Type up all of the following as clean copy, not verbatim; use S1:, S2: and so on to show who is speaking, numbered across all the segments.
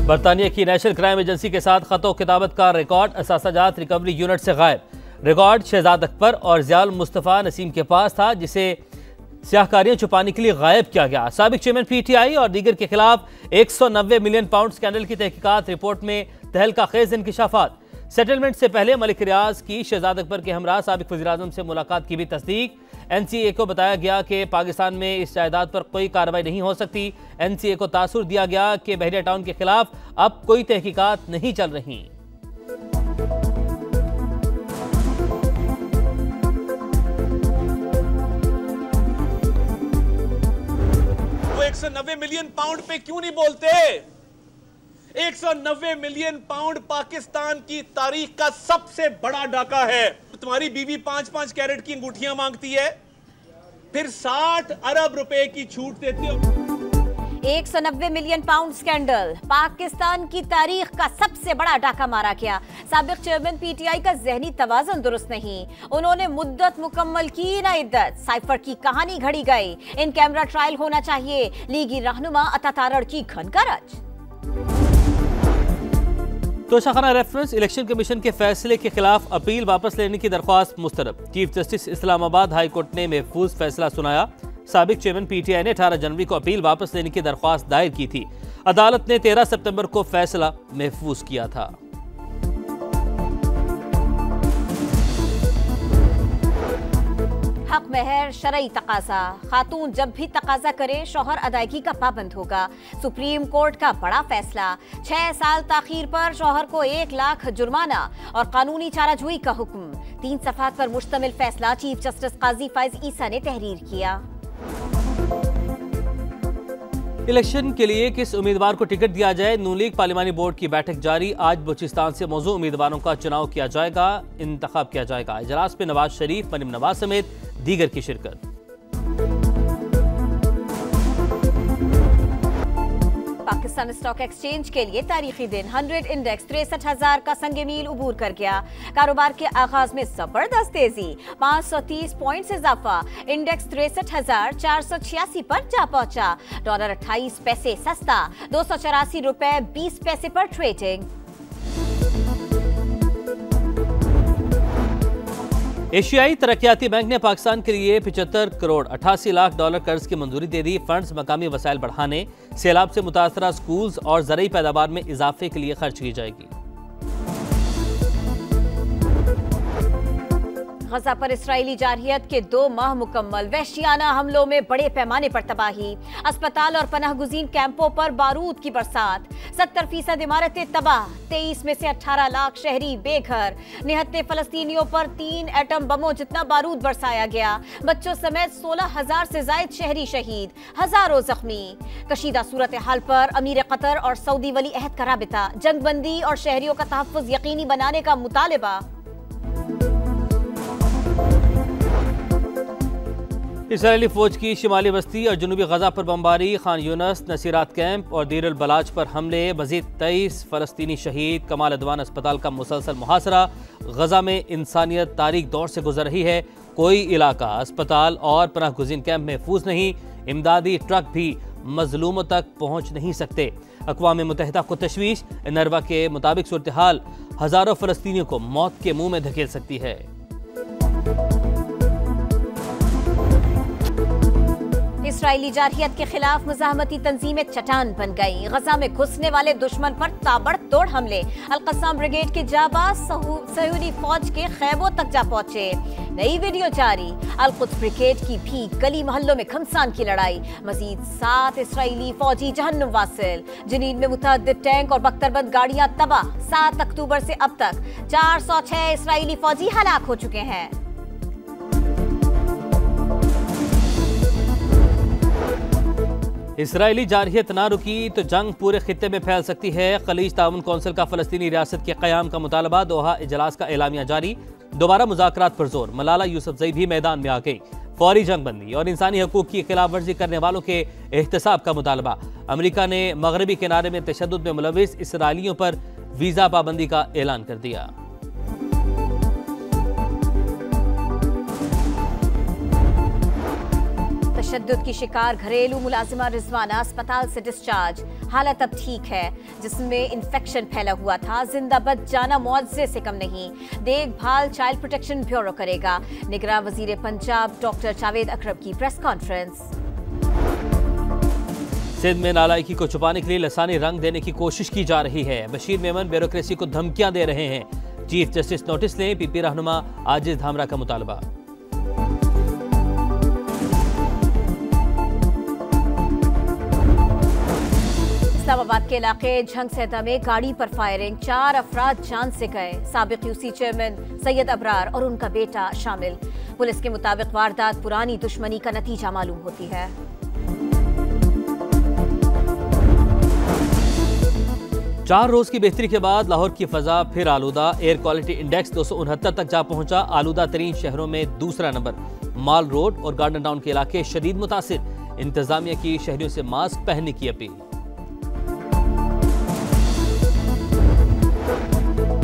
S1: बरतानिया की national crime agency के साथ खतो किताबत का रिकॉर्ड असासाजात रिकवरी यूनिट से गायब। रिकॉर्ड शहजाद अकबर और ज़ियाउल मुस्तफ़ा नसीम के पास था, जिसे स्याहकारियां छुपाने के लिए गायब किया गया। साबिक चेयरमैन PTI और दीगर के खिलाफ 190 मिलियन पाउंड स्कैंडल की तहकीकात, रिपोर्ट में तहलका खेज इंकशाफात। सेटलमेंट से पहले मलिक रियाज की शहजाद अकबर के हमरा साबिक वज़ीर-ए-आज़म से मुलाकात की भी तस्दीक। NCA को बताया गया कि पाकिस्तान में इस जायदाद पर कोई कार्रवाई नहीं हो सकती। NCA को तासुर दिया गया कि बहरिया टाउन के खिलाफ अब कोई तहकीकात नहीं चल रही।
S2: वो 190 मिलियन पाउंड पे क्यों नहीं बोलते? 190 मिलियन पाउंड पाकिस्तान की तारीख का सबसे बड़ा डाका है। तुम्हारी बीवी 5-5 कैरेट की अंगूठियां मांगती है, फिर 60 अरब रुपए की छूट देती हो।
S3: 190 मिलियन पाउंड स्कैंडल, पाकिस्तान की तारीख का सबसे बड़ा डाका मारा गया। साबिक चेयरमैन PTI का जहनी तवाज़ुन दुरुस्त नहीं, उन्होंने मुद्दत मुकम्मल की ना इद्दत। साइफर की कहानी घड़ी गई, इन कैमरा ट्रायल होना चाहिए। लीगी रहनुमा अता तारड़ की घनकारज।
S1: तोशाखाना रेफरेंस इलेक्शन कमीशन के फैसले के खिलाफ अपील वापस लेने की दरख्वास्त मुस्तरद। Chief justice Islamabad high court ने महफूज फैसला सुनाया। साबिक चेयरमैन PTI ने 18 जनवरी को अपील वापस लेने की दरख्वास्त दायर की थी। अदालत ने 13 सितंबर को फैसला महफूज किया था।
S3: हक महर शरई तकाजा, खातून जब भी तकाजा करे शौहर अदायगी का पाबंद होगा। सुप्रीम कोर्ट का बड़ा फैसला, 6 साल ताखीर पर शौहर को 1 लाख जुर्माना और कानूनी चाराजोई का हुक्म। 3 सफ़ात पर मुश्तमिल फैसला चीफ जस्टिस काजी फाइज ईसा ने तहरीर किया।
S1: इलेक्शन के लिए किस उम्मीदवार को टिकट दिया जाए, नून लीग पार्लिमानी बोर्ड की बैठक जारी। आज बलूचिस्तान से मौजूद उम्मीदवारों का चुनाव किया जाएगा, इंतखाब किया जाएगा। इजलास में नवाज शरीफ, मरीम नवाज समेत दीगर की शिरकत।
S3: पाकिस्तान स्टॉक एक्सचेंज के लिए तारीखी दिन। 100 इंडेक्स 63,000 का संगे मील उबूर कर गया। कारोबार के आगाज में जबरदस्त तेजी, 530 पॉइंट से इजाफा। इंडेक्स 63,486 पर जा पहुंचा। डॉलर 28 पैसे सस्ता, 284 रुपए 20 पैसे पर ट्रेडिंग।
S1: एशियाई तरक्याती बैंक ने पाकिस्तान के लिए 75 करोड़ 88 लाख डॉलर कर्ज की मंजूरी दे दी। फंड्स मकामी वसाइल बढ़ाने, सैलाब से मुतासरा स्कूल्स और ज़रूरी पैदावार में इजाफे के लिए खर्च की जाएगी।
S3: गजा पर इसराइली जारहियत के 2 माह मुकम्मल। वहशियाना हमलों में बड़े पैमाने पर तबाही, अस्पताल और पनाहगुजीन कैंपों पर बारूद की बरसात। 70% इमारतें तबाह, 23 में से 18 लाख शहरी बेघर। निहत्ते फलस्तीनियों पर 3 एटम बमों जितना बारूद बरसाया गया। बच्चों समेत 16,000 से जायद शहरी शहीद, हजारों जख्मी। कशीदा सूरत हाल पर अमीर कतर और सऊदी वली अहद का राबिता, जंगबंदी और शहरियों का तहफ़्फ़ुज़ यकीनी बनाने का मुतालिबा।
S1: इसराइली फौज की शिमाली बस्ती और जनूबी गजा पर बमबारी, खान यूनस, नसीरात कैंप और दीर अल बलाच पर हमले। मजीद 23 फलस्तीनी शहीद। कमाल अदवान अस्पताल का मुसलसल मुहासरा। गजा में इंसानियत तारीख दौर से गुजर रही है। कोई इलाका, अस्पताल और पनाहगुज़ीन कैंप महफूज नहीं। इमदादी ट्रक भी मजलूमों तक पहुँच नहीं सकते। अक़वाम मुत्तहिदा को तशवीश। नरवा के मुताबिक सूरत हाल हज़ारों फलस्तीनियों को मौत के मुँह में धकेल सकती है।
S3: इसराइली जारहियत के खिलाफ मुजाहमती तंजीमें चट्टान बन गई। गजा में घुसने वाले दुश्मन पर ताबड़तोड़ हमले। अल-क़स्साम ब्रिगेड के जाबाज सहूनी फौज के खैबों तक जा पहुंचे। नई वीडियो जारी। अल-कुद्स ब्रिगेड की भी गली मोहल्लों में घमसान की लड़ाई। मजीद 7 इसराइली फौजी जहन्नुम वासिल। जनीन में मुतअद्दिद टैंक और बख्तरबंद गाड़ियां तबाह। 7 अक्टूबर से अब तक 406 इसराइली फौजी हलाक हो चुके हैं।
S1: इसराइली जारहियत ना रुकी तो जंग पूरे खित्ते में फैल सकती है। खलीज ताउन कौंसिल का फलस्तीनी रियासत के क़याम का मुतालबा। दोहा इजलास का एलामिया जारी। दोबारा मुज़ाकरात पर जोर। मलाला यूसुफ़ज़ई भी मैदान में आ गई। फौरी जंगबंदी और इंसानी हकूक़ की खिलाफ वर्जी करने वालों के एहतसाब का मुतालबा। अमरीका ने मगरबी किनारे में तशद्दुद में मुलविस इसराइलियों पर वीज़ा पाबंदी का ऐलान कर दिया।
S3: तशद्दुद की शिकार घरेलू मुलाजिमा रिजवाना अस्पताल से डिस्चार्ज, हालत अब ठीक है। जिसमें इन्फेक्शन फैला हुआ था, जिंदा बच जाना मुआवजे से कम नहीं। देखभाल चाइल्ड प्रोटेक्शन ब्यूरो करेगा। निगरां वजीर पंजाब डॉक्टर जावेद अकरम की प्रेस कॉन्फ्रेंस।
S1: सिंध में नालायकी को छुपाने के लिए लसानी रंग देने की कोशिश की जा रही है। बशीर मेमन ब्यूरोक्रेसी को धमकियां दे रहे हैं। चीफ जस्टिस नोटिस ने पीपी रहनुमा आजिज धामरा का मुतालबा।
S3: इस्लामाबाद के इलाके झंगसैदा में गाड़ी पर फायरिंग, 4 अफराद जान से गए। साबिक यूसी चेयरमैन सैयद अबरार और उनका बेटा शामिल। पुलिस के मुताबिक वारदात पुरानी दुश्मनी का नतीजा मालूम होती है।
S1: 4 रोज की बेहतरी के बाद लाहौर की फजा फिर आलूदा। एयर क्वालिटी इंडेक्स 269 तक जा पहुंचा। आलूदा तरीन शहरों में दूसरा नंबर। माल रोड और गार्डन टाउन के इलाके शदीद मुतासिर। इंतजामिया की शहरियों से मास्क पहनने की अपील।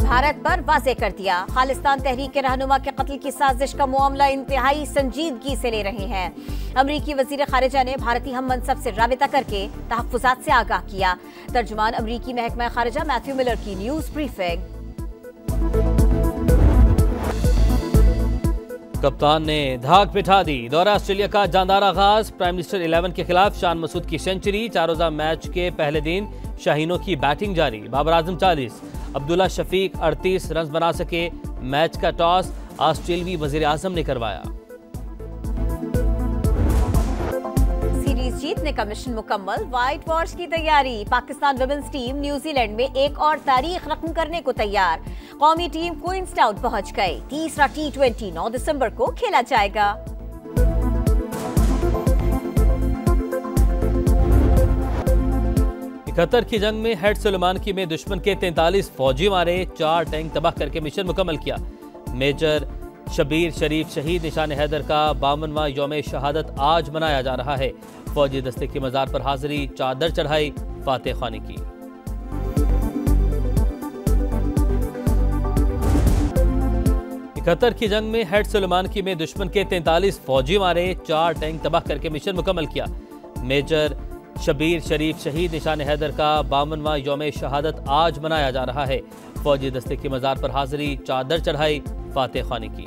S3: भारत पर वाज़ेह कर दिया, खालिस्तान तहरीक के रहनुमा के कत्ल की साजिश का मामला इंतहाई संजीदगी से ले रहे हैं। अमरीकी वजीर खारिजा ने भारतीय हम मनसब से राबिता करके तहफ्फुज़ात से आगाह किया। तर्जुमान अमरीकी महकमा खारिजा मैथ्यू मिलर की न्यूज ब्रीफिंग।
S1: कप्तान ने धाक बिठा दी। दौरा ऑस्ट्रेलिया का जानदार आगाज। प्राइम मिनिस्टर 11 के खिलाफ शान मसूद की सेंचुरी। 4 रोजा मैच के पहले दिन शाहीनों की बैटिंग जारी। बाबर आजम 40, अब्दुल्ला शफीक 38 रन बना सके। मैच का टॉस ऑस्ट्रेलियावी वजीर आजम ने करवाया।
S3: सीरीज जीतने का मिशन मुकम्मल, व्हाइट वॉश की तैयारी। पाकिस्तान वुमेन्स टीम न्यूजीलैंड में एक और तारीख रकम करने को तैयार। कौमी टीम क्वींसटाउन पहुंच गई। तीसरा T20 9 दिसंबर को खेला जाएगा।
S1: कतर की जंग में हेड सुलेमानी में दुश्मन के 43 फौजी मारे। 4 टैंक तबाह करके मिशन मुकम्मल किया। मेजर शबीर शरीफ शहीद। निशान हैदर का 52वां यौम शहादत आज मनाया जा रहा है। फौजी दस्ते की मजार पर हाजिरी, चादर चढ़ाई, फातेह खानी की। कतर की जंग में हेड सुलेमानी में दुश्मन के 43 फौजी मारे। 4 टैंक तबाह करके मिशन मुकम्मल किया। मेजर शबीर शरीफ शहीद। निशान हैदर का 52वां यौम शहादत आज मनाया जा रहा है। फौजी दस्ते की मजार पर हाजिरी, चादर चढ़ाई, फातेह खानी की।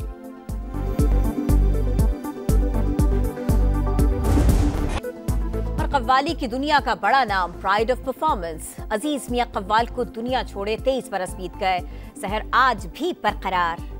S3: और कव्वाली की दुनिया का बड़ा नाम, प्राइड ऑफ परफॉर्मेंस। अजीज मियां कव्वाल को दुनिया छोड़े 23 बरस बीत गए। सहर आज भी बरकरार।